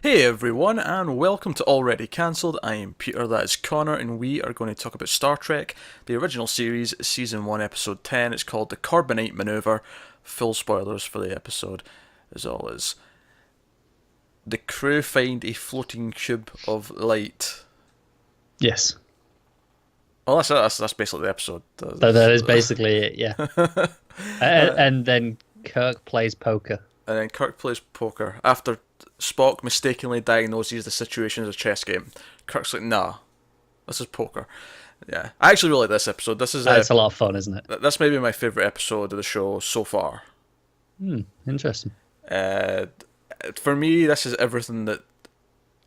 Hey everyone, and welcome to Already Cancelled. I am Peter, that is Connor, and we are going to talk about Star Trek, the original series, Season 1, Episode 10. It's called The Corbomite Maneuver. Full spoilers for the episode, as always. The crew find a floating cube of light. Yes. Well, that's basically the episode. That is basically it, yeah. And then Kirk plays poker. And then Kirk plays poker after Spock mistakenly diagnoses the situation as a chess game. Kirk's like, nah, this is poker. Yeah, I actually really like this episode. This is It's a lot of fun, isn't it? That's maybe my favourite episode of the show so far. Interesting. For me, this is everything that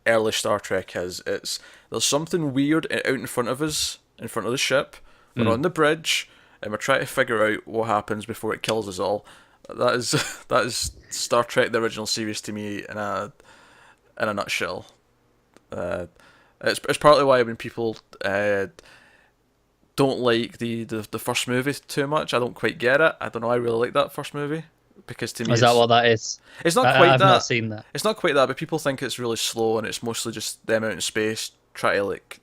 early Star Trek is. There's something weird out in front of us, in front of the ship. We're on the bridge, and we're trying to figure out what happens before it kills us all. That is Star Trek, the original series, to me in a nutshell. It's partly why when people don't like the first movie too much, I don't quite get it. I don't know. I really like that first movie because to me, Is that what that is? it's not quite I've that. not seen that. It's not quite that, but people think it's really slow and it's mostly just them out in space try to like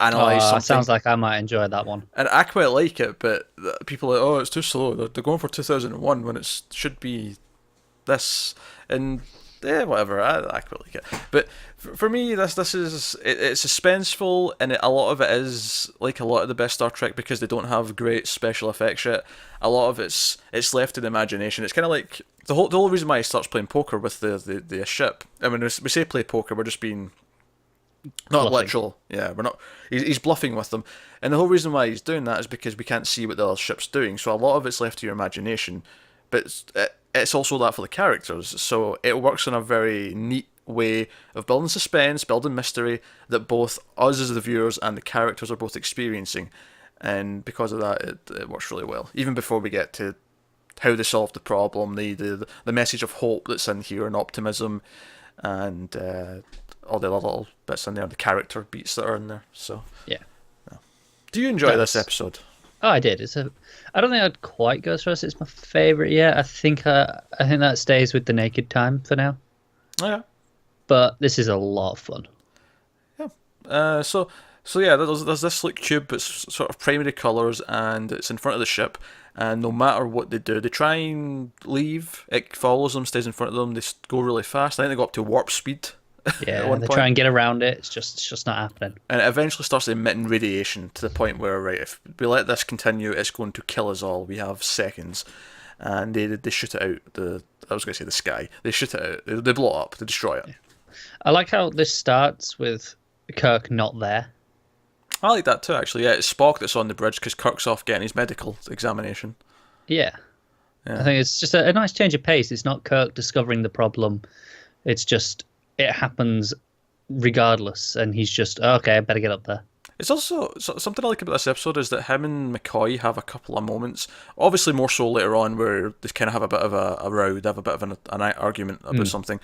analyze something. Sounds like I might enjoy that one. And I quite like it, but people are like, oh, it's too slow. They're going for 2001 when it should be this. And whatever. I quite like it. But for me, this is it's suspenseful, and a lot of it is like a lot of the best Star Trek because they don't have great special effects yet. A lot of it's left to the imagination. It's kind of like the whole reason why he starts playing poker with the ship. I mean, we say play poker, we're just being not Bluffing. literal. Yeah, we're not. He's bluffing with them, and the whole reason why he's doing that is because we can't see what the other ship's doing. So a lot of it's left to your imagination, but it's also that for the characters. So it works in a very neat way of building suspense, building mystery that both us as the viewers and the characters are both experiencing, and because of that, it works really well. Even before we get to how they solve the problem, the message of hope that's in here and optimism, and all the other little bits in there, the character beats that are in there. So, Yeah. do you enjoy this episode? Oh, I did. I don't think I'd quite go as far as it's my favorite yet. I think that stays with the naked time for now. Oh, yeah. But this is a lot of fun. So yeah, there's this like cube. It's sort of primary colours, and it's in front of the ship. And no matter what they do, they try and leave. It follows them, stays in front of them. They go really fast. I think they go up to warp speed. Yeah, at one they point. try and get around it. It's just not happening. And it eventually starts emitting radiation to the point where, right, if we let this continue, it's going to kill us all. We have seconds, and they shoot it out. I was going to say the sky. They shoot it out. They blow it up. They destroy it. I like how this starts with Kirk not there. I like that too, actually. Yeah, it's Spock that's on the bridge because Kirk's off getting his medical examination. Yeah. I think it's just a nice change of pace. It's not Kirk discovering the problem. It's just, it happens regardless, and he's just, okay, I better get up there. It's also something I like about this episode is that him and McCoy have a couple of moments, obviously more so later on, where they kind of have a bit of a row, they have a bit of an argument about something.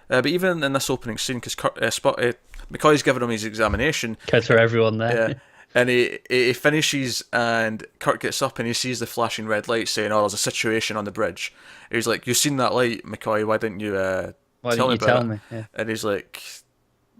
But even in this opening scene, because McCoy's giving him his examination, Go through everyone there. yeah, and he finishes, and Kirk gets up and he sees the flashing red light saying, "Oh, there's a situation on the bridge." He's like, "You've seen that light, McCoy? Why didn't you Why tell didn't me you about tell it?" me? Yeah. And he's like,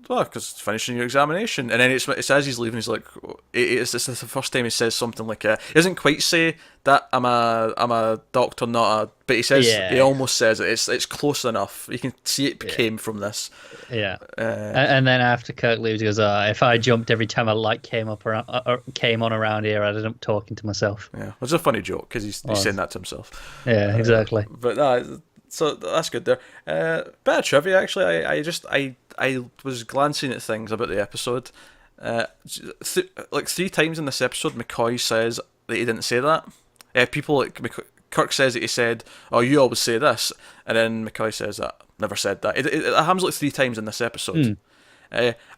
"Well, because it's finishing your examination." And then it says he's leaving. He's like, it's the first time he says something like, he doesn't quite say that I'm a doctor, not a, but he says, he almost says it. It's close enough. You can see it came from this. Yeah. And then after Kirk leaves, he goes, if I jumped every time a light came on around here, I'd end up talking to myself. Yeah, it's a funny joke because he's saying that to himself. Yeah, exactly. But no, so that's good there. Bit of trivia, actually. I was glancing at things about the episode. Like 3 times in this episode, McCoy says that he didn't say that. People like Kirk says that he said, "Oh, you always say this," and then McCoy says that never said that. It happens like 3 times in this episode.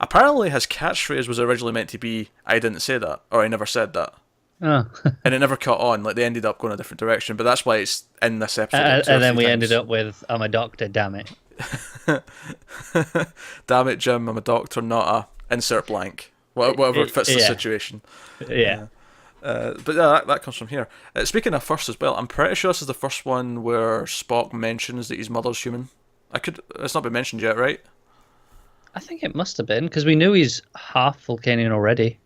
Apparently, his catchphrase was originally meant to be, "I didn't say that," or "I never said that." Oh. And it never caught on. Like they ended up going a different direction, but that's why it's in this episode. And then we ended up with, "I'm a doctor, damn it." Damn it, Jim! I'm a doctor, not a insert blank. Whatever fits the situation. Yeah. But yeah, that comes from here. Speaking of first as well, I'm pretty sure this is the first one where Spock mentions that his mother's human. It's not been mentioned yet, right? I think it must have been because we knew he's half Vulcanian already.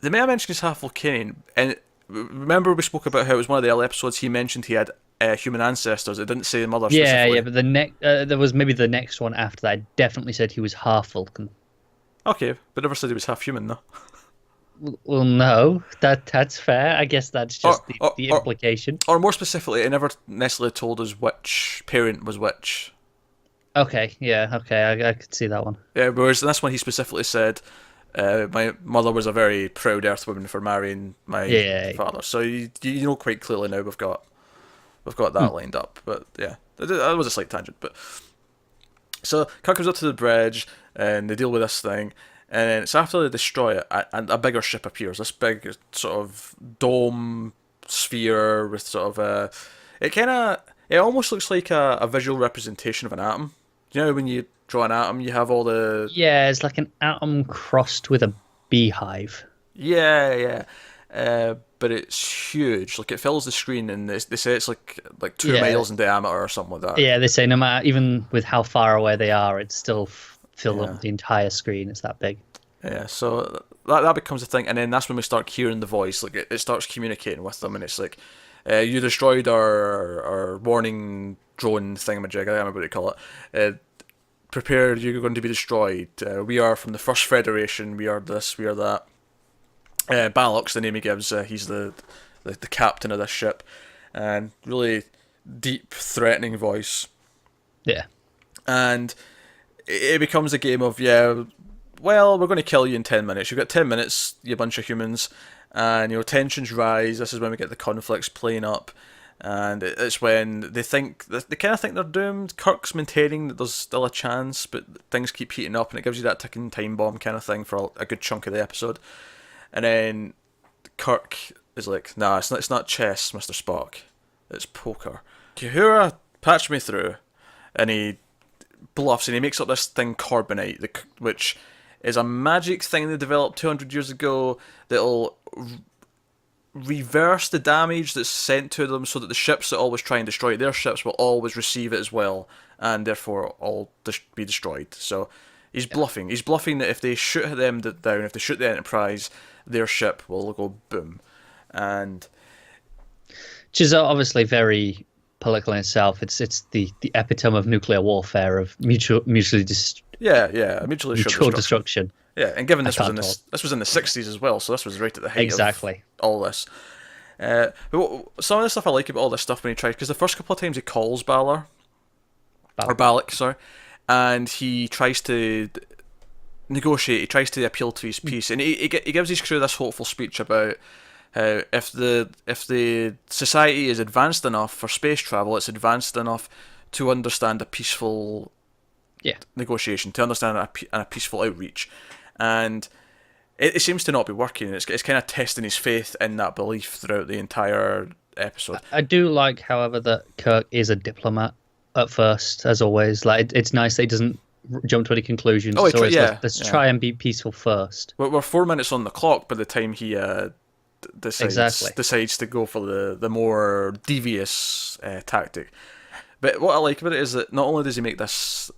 They may have mentioned he's half Vulcanian, and remember we spoke about how it was one of the early episodes he mentioned he had human ancestors. It didn't say mother Yeah, specifically. yeah, but there was maybe the next one after that. Definitely said he was half Vulcan. Okay, but never said he was half human, though. Well, no, that's fair. I guess that's Or, just or, the or, implication. or more specifically, it never necessarily told us which parent was which. Okay, yeah, okay, I could see that one. Yeah, whereas in this one he specifically said, my mother was a very proud Earthwoman for marrying my Yeah. father. So you know quite clearly now we've got Hmm. that lined up. But yeah, that was a slight tangent. But so Kirk comes up to the bridge and they deal with this thing, and then it's after they destroy it, and a bigger ship appears. This big sort of dome sphere with sort of it almost looks like a visual representation of an atom. You know when you draw an atom, you have all the Yeah, it's like an atom crossed with a beehive. yeah. But it's huge. Like it fills the screen, and they say it's like 2 miles Yeah, in diameter or something like that. yeah. They say no matter even with how far away they are, it's still fill Yeah. up the entire screen. It's that big. Yeah, so that becomes a thing, and then that's when we start hearing the voice. Like it starts communicating with them, and it's like, you destroyed our warning drone thingamajig. I don't remember what they call it. Prepare, you're going to be destroyed. We are from the First Federation. We are this. We are that. Balok's the name he gives. He's the captain of this ship, and really deep, threatening voice. Yeah. And it becomes a game of yeah. Well, we're going to kill you in 10 minutes. You've got 10 minutes, you bunch of humans, and tensions rise. This is when we get the conflicts playing up, and it's when they kind of think they're doomed. Kirk's maintaining that there's still a chance, but things keep heating up, and it gives you that ticking time bomb kind of thing for a good chunk of the episode. And then Kirk is like, "Nah, it's not chess, Mr. Spock. It's poker." Uhura patched me through, and he bluffs, and he makes up this thing Corbomite, which is a magic thing they developed 200 years ago that'll reverse the damage that's sent to them so that the ships that always try and destroy their ships will always receive it as well and therefore all be destroyed. So he's bluffing. He's bluffing that if they shoot them down, if they shoot the Enterprise, their ship will go boom. And Which is obviously very political in itself. It's the epitome of nuclear warfare of mutually yeah, mutually assured mutual destruction. destruction. Yeah, and given I this was can't in talk. this was in the 60s as well, so this was right at the height Exactly. of all this. Some of the stuff I like about all this stuff when he tries, because the first couple of times he calls Balor, or Balak, sorry, and he tries to negotiate, he tries to appeal to his peace, and he gives his crew this hopeful speech about how if the society is advanced enough for space travel, it's advanced enough to understand a peaceful Yeah. negotiation, to understand a peaceful outreach, and it seems to not be working. It's kind of testing his faith in that belief throughout the entire episode. I do like, however, that Kirk is a diplomat at first, as always. Like it's nice that he doesn't jump to any conclusions. Oh, It's always, yeah, let's yeah. try and be peaceful first. We're 4 minutes on the clock by the time he Exactly. decides to go for the more devious tactic. But what I like about it is that not only does he make this,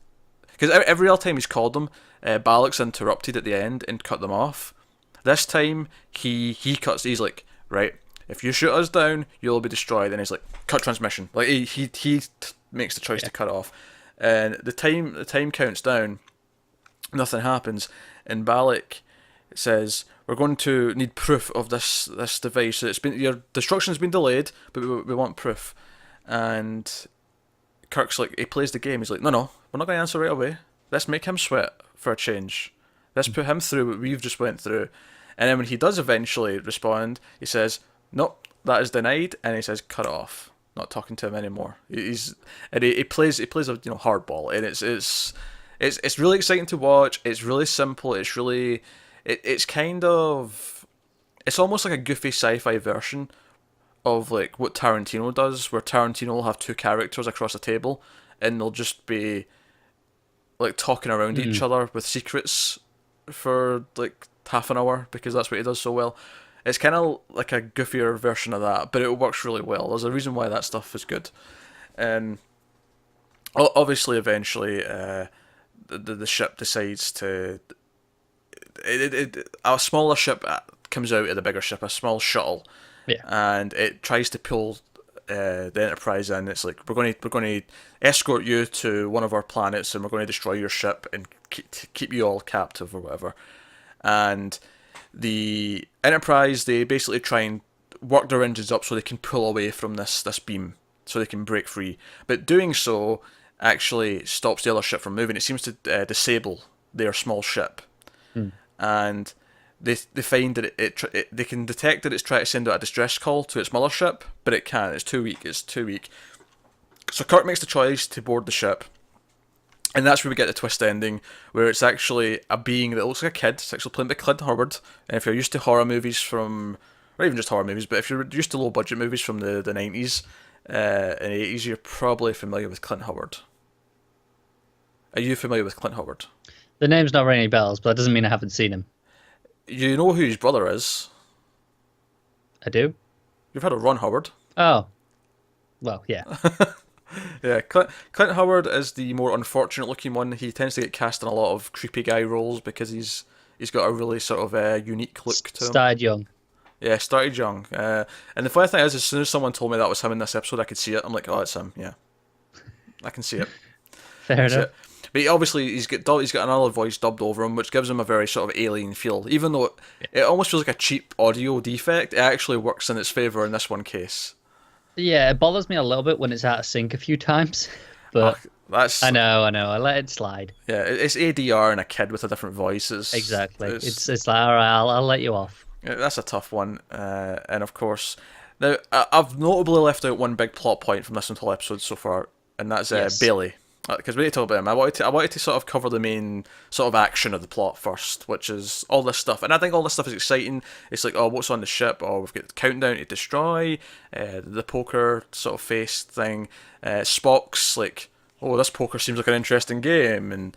because every other time he's called them, Balak's interrupted at the end and cut them off. This time he cuts. He's like, right, if you shoot us down, you'll be destroyed. And he's like, cut transmission. Like he makes the choice to cut it off, and the time counts down. Nothing happens, and Balak says, "We're going to need proof of this device. Your destruction's been delayed, but we want proof." And Kirk's like, he plays the game. He's like, no, we're not going to answer right away. Let's make him sweat for a change. Let's put him through what we've just went through. And then when he does eventually respond, he says, nope, that is denied. And he says, cut it off. Not talking to him anymore. He plays a hardball, and it's really exciting to watch. It's really simple. It's kind of, it's almost like a goofy sci-fi version of like what Tarantino does, where Tarantino will have two characters across a table, and they'll just be like talking around each other with secrets for like half an hour, because that's what he does so well. It's kind of like a goofier version of that, but it works really well. There's a reason why that stuff is good. Obviously, eventually, the ship decides to. A smaller ship comes out of the bigger ship, a small shuttle, Yeah. and it tries to pull the Enterprise in. It's like we're going to escort you to one of our planets, and we're going to destroy your ship and keep you all captive or whatever. And the Enterprise, they basically try and work their engines up so they can pull away from this beam, so they can break free. But doing so actually stops the other ship from moving. It seems to disable their small ship, and they find that they can detect that it's trying to send out a distress call to its mothership, but it can't. It's too weak. It's too weak. So Kirk makes the choice to board the ship, and that's where we get the twist ending, where it's actually a being that looks like a kid. It's actually played by Clint Howard. And if you're used to horror movies from, or even just horror movies, but if you're used to low budget movies from the 90s and 80s, you're probably familiar with Clint Howard. Are you familiar with Clint Howard? The name's not ringing any bells, but that doesn't mean I haven't seen him. You know who his brother is. I do? You've heard of Ron Howard. Oh. Well, yeah. Yeah, Clint Howard is the more unfortunate looking one. He tends to get cast in a lot of creepy guy roles because he's got a really sort of unique look to him. Started young. Yeah, started young. And the funny thing is, as soon as someone told me that was him in this episode, I could see it. I'm like, oh, it's him. Yeah, I can see it. Fair enough. But obviously, he's got another voice dubbed over him, which gives him a very sort of alien feel. Even though it almost feels like a cheap audio defect, it actually works in its favour in this one case. Yeah, it bothers me a little bit when it's out of sync a few times, but I know. I let it slide. Yeah, it's ADR and a kid with a different voice. Exactly. It's like, all right, I'll let you off. Yeah, that's a tough one, and of course, now I've notably left out one big plot point from this whole episode so far, and that's Yes. Bailey. Because we need to talk about him. I wanted to sort of cover the main sort of action of the plot first, which is all this stuff. And I think all this stuff is exciting. It's like, oh, what's on the ship? Oh, we've got the countdown to destroy, the poker sort of face thing. Spock's like, oh, this poker seems like an interesting game, and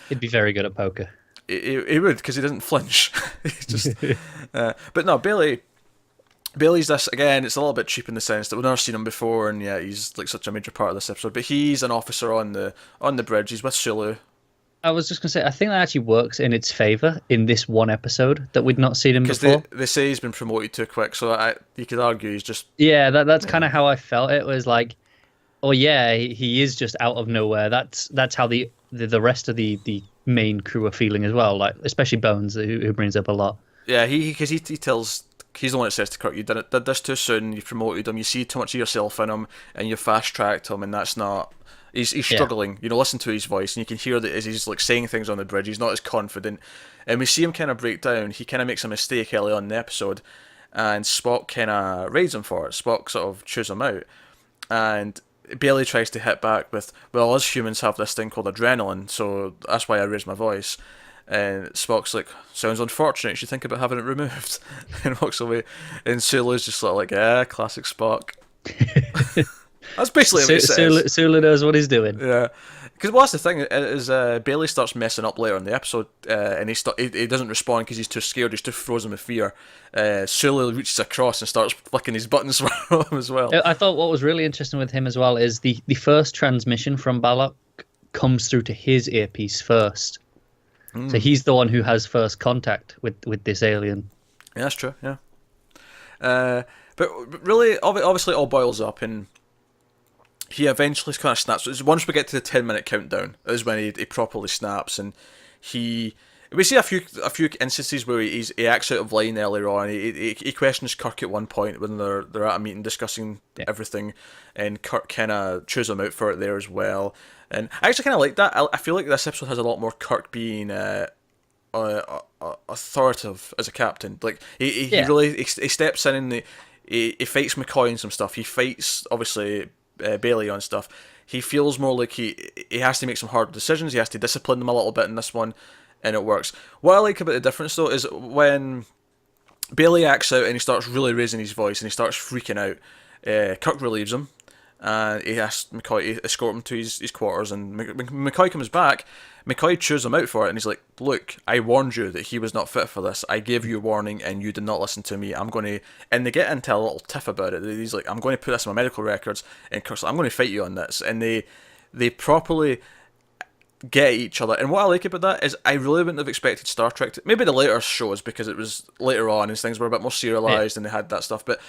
He'd be very good at poker. he would, because he doesn't flinch. He's just, but no, Bailey's this again. It's a little bit cheap in the sense that we've never seen him before, and yeah, he's like such a major part of this episode. But he's an officer on the bridge. He's with Sulu. I was just gonna say, I think that actually works in its favor in this one episode that we'd not seen him before. They say he's been promoted too quick, so you could argue he's just Yeah, that's kind of how I felt. It was like, oh yeah, he is just out of nowhere. That's how the rest of the main crew are feeling as well. Like especially Bones, who brings up a lot. Yeah, he tells. He's the one that says to Kirk, you did this too soon, you promoted him, you see too much of yourself in him, and you fast-tracked him, and that's not... He's struggling. Yeah. You know, listen to his voice, and you can hear that as he's like saying things on the bridge, he's not as confident. And we see him kind of break down. He kind of makes a mistake early on in the episode, and Spock kind of raids him for it. Spock sort of chews him out. And Bailey tries to hit back with, well, us humans have this thing called adrenaline, so that's why I raised my voice. And Spock's like, sounds unfortunate, you should think about having it removed. And walks away. And Sulu's just sort of like, yeah, classic Spock. That's basically what he says. Sulu knows what he's doing. Yeah. Because well, that's the thing, is Bailey starts messing up later in the episode, and he doesn't respond because he's too scared, he's too frozen with fear. Sulu reaches across and starts flicking his buttons for him as well. I thought what was really interesting with him as well is the first transmission from Balok comes through to his earpiece first. So he's the one who has first contact with this alien. Yeah, that's true, yeah. But really, obviously it all boils up, and he eventually kind of snaps. Once we get to the 10-minute countdown, is when he properly snaps, and we see a few instances where he acts out of line earlier on. He questions Kirk at one point when they're at a meeting discussing everything, and Kirk kind of chews him out for it there as well. And I actually kind of like that. I feel like this episode has a lot more Kirk being authoritative as a captain. Like he really steps in and he fights McCoy and some stuff. He fights obviously Bailey on stuff. He feels more like he has to make some hard decisions. He has to discipline them a little bit in this one, and it works. What I like about the difference though is when Bailey acts out and he starts really raising his voice and he starts freaking out, Kirk relieves him. And he asks McCoy to escort him to his quarters, and McCoy comes back. McCoy chews him out for it, and he's like, look, I warned you that he was not fit for this. I gave you a warning, and you did not listen to me. I'm going to... And they get into a little tiff about it. He's like, I'm going to put this in my medical records, and Kirk's like, I'm going to fight you on this. And they they properly get at each other. And what I like about that is I really wouldn't have expected Star Trek to, maybe the later shows because it was later on and things were a bit more serialized and they had that stuff, but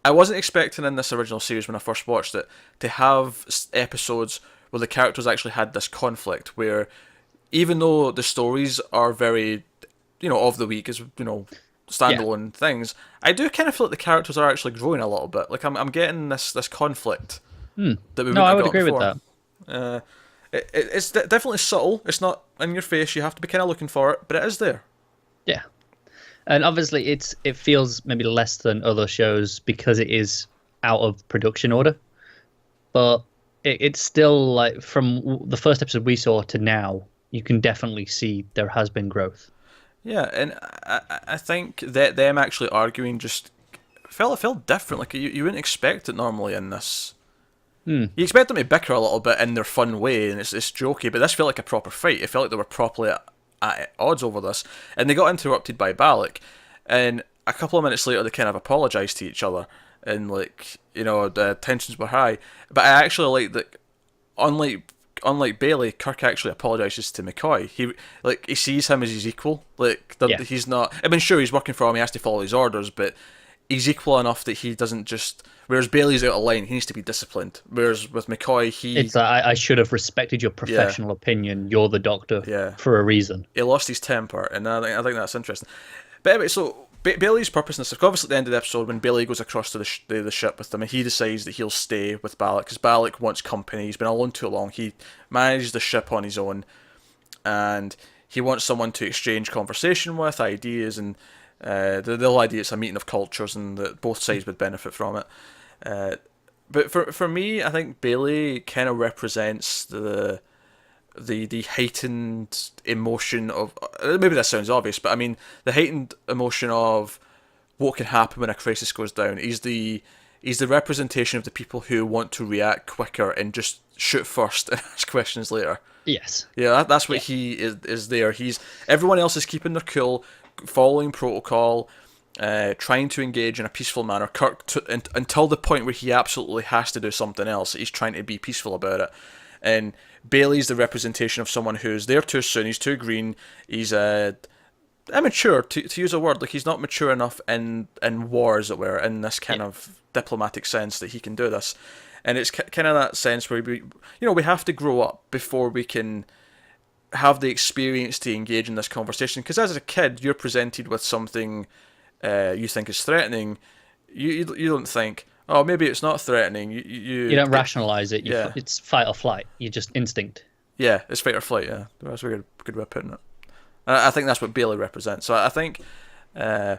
I wasn't expecting in this original series when I first watched it to have episodes where the characters actually had this conflict where even though the stories are very, of the week, as standalone things, I do kind of feel like the characters are actually growing a little bit. Like I'm getting this conflict that we wouldn't No, I have would got agree with before. that. It's definitely subtle. It's not in your face. You have to be kind of looking for it, but it is there. Yeah. And obviously it feels maybe less than other shows because it is out of production order. But it's still like from the first episode we saw to now, you can definitely see there has been growth. Yeah, and I think that them actually arguing just felt different. Like you wouldn't expect it normally in this. You expect them to bicker a little bit in their fun way, and it's jokey, but this felt like a proper fight. It felt like they were properly at odds over this, and they got interrupted by Balak, and a couple of minutes later they kind of apologised to each other, and the tensions were high. But I actually like that, unlike Bailey, Kirk actually apologises to McCoy. He sees him as his equal. He's not. I mean, sure, he's working for him. He has to follow his orders, but he's equal enough that he doesn't just. Whereas Bailey's out of line, he needs to be disciplined. Whereas with McCoy, it's like, I should have respected your professional opinion. You're the doctor for a reason. He lost his temper, and I think that's interesting. But anyway, so Bailey's purpose in this, obviously at the end of the episode, when Bailey goes across to the ship with them, and he decides that he'll stay with Balak, because Balak wants company. He's been alone too long. He managed the ship on his own, and he wants someone to exchange conversation with, ideas, and the whole idea it's a meeting of cultures, and that both sides would benefit from it. But for me, I think Bailey kind of represents the heightened emotion of, maybe that sounds obvious, but I mean the heightened emotion of what can happen when a crisis goes down. He's the representation of the people who want to react quicker and just shoot first and ask questions later. Yes. Yeah, that's what he is there. Everyone else is keeping their cool, following protocol, trying to engage in a peaceful manner. Kirk, until the point where he absolutely has to do something else, he's trying to be peaceful about it. And Bailey's the representation of someone who's there too soon. He's too green. He's immature, to use a word. Like, he's not mature enough in war, as it were, in this kind of diplomatic sense that he can do this. And it's kind of that sense where we have to grow up before we can have the experience to engage in this conversation. Because as a kid, you're presented with something you think is threatening. You don't think, oh, maybe it's not threatening. You don't rationalize it. It's fight or flight. You just instinct. Yeah, it's fight or flight. Yeah, that's a good way of putting it. And I think that's what Bailey represents. So I think the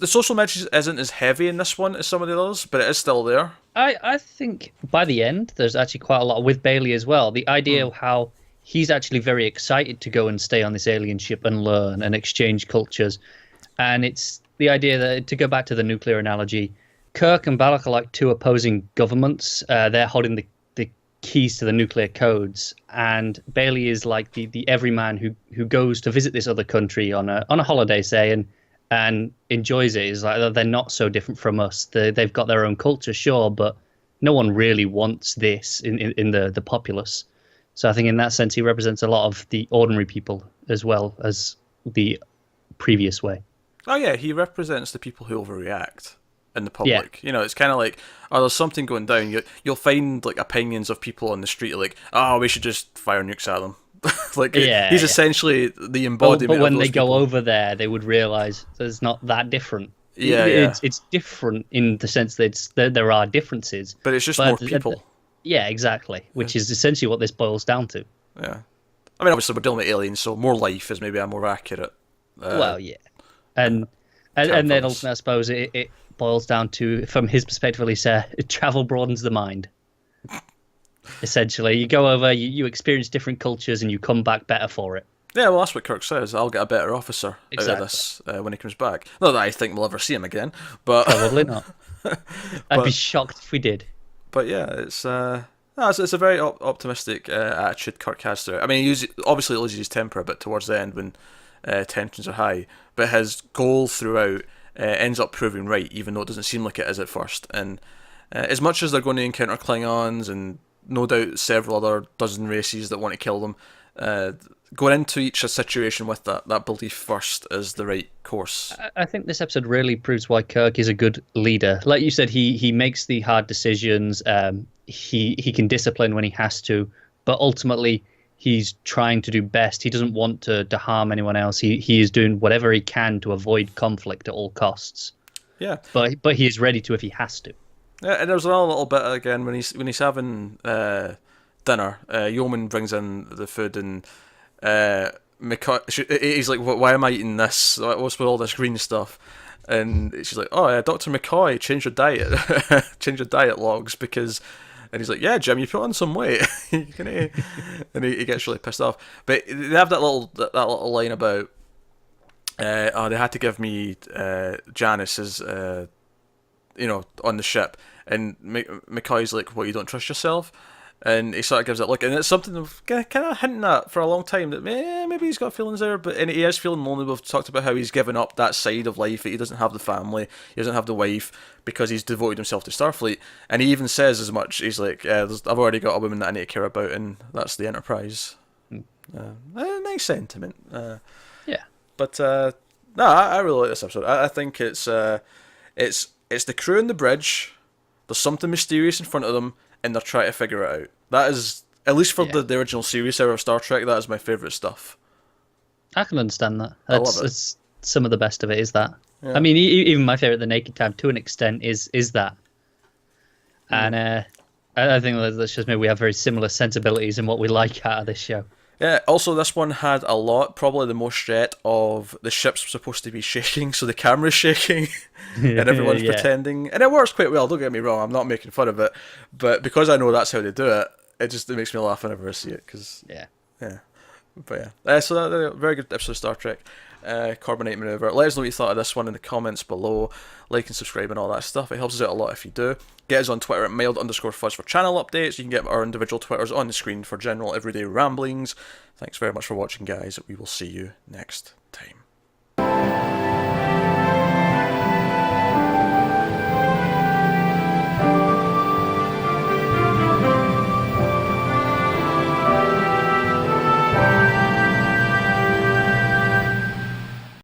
social message isn't as heavy in this one as some of the others, but it is still there. I think by the end, there's actually quite a lot with Bailey as well. The idea of how he's actually very excited to go and stay on this alien ship and learn and exchange cultures. And it's the idea that, to go back to the nuclear analogy, Kirk and Balak are like two opposing governments. They're holding the keys to the nuclear codes, and Bailey is like the everyman who goes to visit this other country on a holiday, say, and enjoys it. Is like, they're not so different from us. They've got their own culture, sure, but no one really wants this in the populace. So I think in that sense he represents a lot of the ordinary people as well as the previous way. Oh yeah, he represents the people who overreact in the public. Yeah. It's kind of like, oh, there's something going down. You'll find like opinions of people on the street like, oh, we should just fire nukes at them. He's essentially the embodiment. But when of those they people. go over there, they would realize it's not that different. Yeah, It's different in the sense that there are differences, but it's just more people. Yeah, exactly. Which is essentially what this boils down to. Yeah, I mean, obviously we're dealing with aliens, so more life is maybe a more accurate. Well, yeah, and then ultimately, I suppose it boils down to, from his perspective, at least, travel broadens the mind. Essentially, you go over, you experience different cultures, and you come back better for it. Yeah, well, that's what Kirk says. I'll get a better officer out of this when he comes back. Not that I think we'll ever see him again, but probably not. I'd be shocked if we did. But yeah, it's a very optimistic attitude Kirk has to it. I mean, he obviously loses his temper a bit towards the end when tensions are high, but his goal throughout ends up proving right, even though it doesn't seem like it is at first. And as much as they're going to encounter Klingons and no doubt several other dozen races that want to kill them. Going into each situation with that belief first is the right course. I think this episode really proves why Kirk is a good leader. Like you said, he makes the hard decisions. He can discipline when he has to, but ultimately he's trying to do best. He doesn't want to harm anyone else. He is doing whatever he can to avoid conflict at all costs. Yeah, but he is ready to if he has to. Yeah, and there's another little bit again when he's having dinner. Yeoman brings in the food and he's like, "Why am I eating this? What's with all this green stuff?" And she's like, "Oh, Dr. McCoy, change your diet, change your diet logs because." And he's like, "Yeah, Jim, you put on some weight." And he gets really pissed off. But they have that little line about, they had to give me Janice's, on the ship. And McCoy's like, "What, you don't trust yourself?" And he sort of gives it a look, and it's something I've kind of hinting at for a long time, that maybe he's got feelings there, and he is feeling lonely. We've talked about how he's given up that side of life, that he doesn't have the family, he doesn't have the wife, because he's devoted himself to Starfleet. And he even says as much. He's like, I've already got a woman that I need to care about, and that's the Enterprise. Nice sentiment. Yeah. But no, I really like this episode. I think it's the crew on the bridge. There's something mysterious in front of them, and they're trying to figure it out. That is, at least for the original series era of Star Trek, that is my favourite stuff. I can understand that. I love it. It's some of the best of it is that. Yeah. I mean, even my favourite, The Naked Time, to an extent, is that. And I think that's just maybe we have very similar sensibilities in what we like out of this show. Yeah, also this one had a lot, probably the most yet, of the ship's supposed to be shaking, so the camera's shaking, and everyone's pretending. And it works quite well, don't get me wrong, I'm not making fun of it, but because I know that's how they do it, it makes me laugh whenever I see it, because... Yeah. But yeah, so that very good episode of Star Trek, Corbomite Maneuver. Let us know what you thought of this one in the comments below. Like and subscribe and all that stuff. It helps us out a lot if you do. Get us on Twitter at mild_fuzz for channel updates. You can get our individual Twitters on the screen for general everyday ramblings. Thanks very much for watching, guys. We will see you next time.